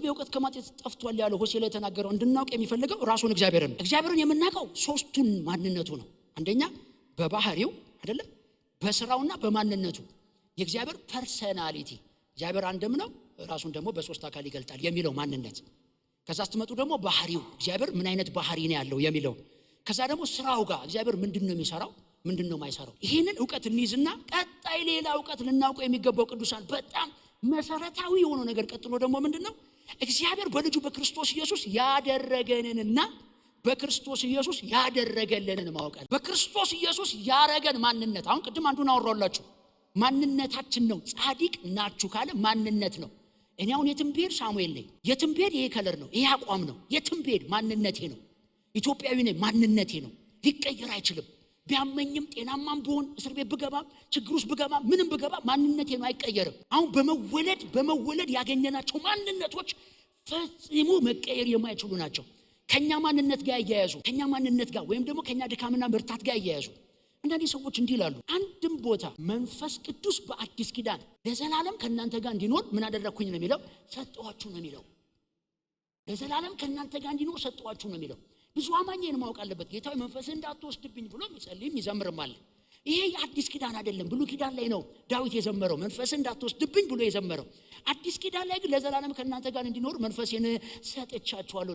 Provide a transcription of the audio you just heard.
የእውቀት ከማጤት ጠፍቷል ያለው ሆሴዕ ላይ ተናገረው እንድናውቅ የሚፈልገው ራሱን እግዚአብሔርን የምናውቀው ሶስቱን ማንነቱ ነው። አንደኛ በባህሪው አይደለ፣ በስራውና በማንነቱ የእግዚአብሔር ፐርሰናሊቲ እግዚአብሔር አንድም ነው ራሱን ደግሞ በሶስት አካል ይገልጣል የሚለው ማንነት። ከዛ ስትመጡ ደግሞ ባህሪው እግዚአብሔር ምን አይነት ባህሪ ነው ያለው የሚለው። ከዛ ደግሞ ስራው ጋር እግዚአብሔር ምንድነው የሚሰራው ምንድነው የማይሰራው። ይሄንን ዕውቀት እንይዝና ቀጣይ ሌላ ዕውቀት ልናውቀው የሚገባው ቅዱሳን በጣም መሰረታዊ የሆነ ነገር ቀጥሎ ደግሞ ምንድነው እግዚአብሔር በልጁ በክርስቶስ ኢየሱስ ያደረገንንና በክርስቶስ ኢየሱስ ያደረገልንን ማወቅ። በክርስቶስ ኢየሱስ ያረገን ማንነት አሁን ቅድም አንዱን አወራውላችሁ ማንነታችን ነው። ጻድቅ ናችሁ ካለ ማንነት ነው። እኔ አሁን የትም ብሄድ ሳሙኤል ነኝ። የትም ብሄድ ይሄ ከለር ነው፣ ይሄ አቋም ነው። የትም ብሄድ ማንነቴ ነው። ኢትዮጵያዊ ነኝ፣ ማንነቴ ነው። ሊቀየር አይችልም። ቢያመኝም ጤናማም ብሆን እስር ቤት ብገባም ችግር ውስጥ ብገባም ምንም ብገባ ማንነቴ ነው፣ አይቀየርም። አሁን በመወለድ ያገኘናቸው ማንነቶች ፈጽሞ መቀየር የማይችሉ ናቸው። ከኛ ማንነት ጋር ያያያዙ፣ ከኛ ማንነት ጋር ወይም ደግሞ ከኛ ድካምና ብርታት ጋር ያያያዙ። አንዳንድ ሰዎች እንዲህ ይላሉ፣ አንድም ቦታ መንፈስ ቅዱስ በአዲስ ኪዳን ለዘላለም ከእናንተ ጋር እንዲኖር ምን አደረኩኝ ነው የሚለው፣ ሰጠኋችሁ ነው የሚለው። ለዘላለም ከእናንተ ጋር እንዲኖር ሰጠኋችሁ ነው የሚለው። ብዙ አማኝ ይህን ማወቅ አለበት። ጌታዊ መንፈስህን እንዳትወስድብኝ ብሎ የሚጸልይም ይዘምርም አለ። ይሄ የአዲስ ኪዳን አይደለም። ብሉይ ኪዳን ላይ ነው ዳዊት የዘመረው መንፈስህን እንዳትወስድብኝ ብሎ የዘመረው። አዲስ ኪዳን ላይ ግን ለዘላለም ከእናንተ ጋር እንዲኖር መንፈሴን ሰጥቻችኋለሁ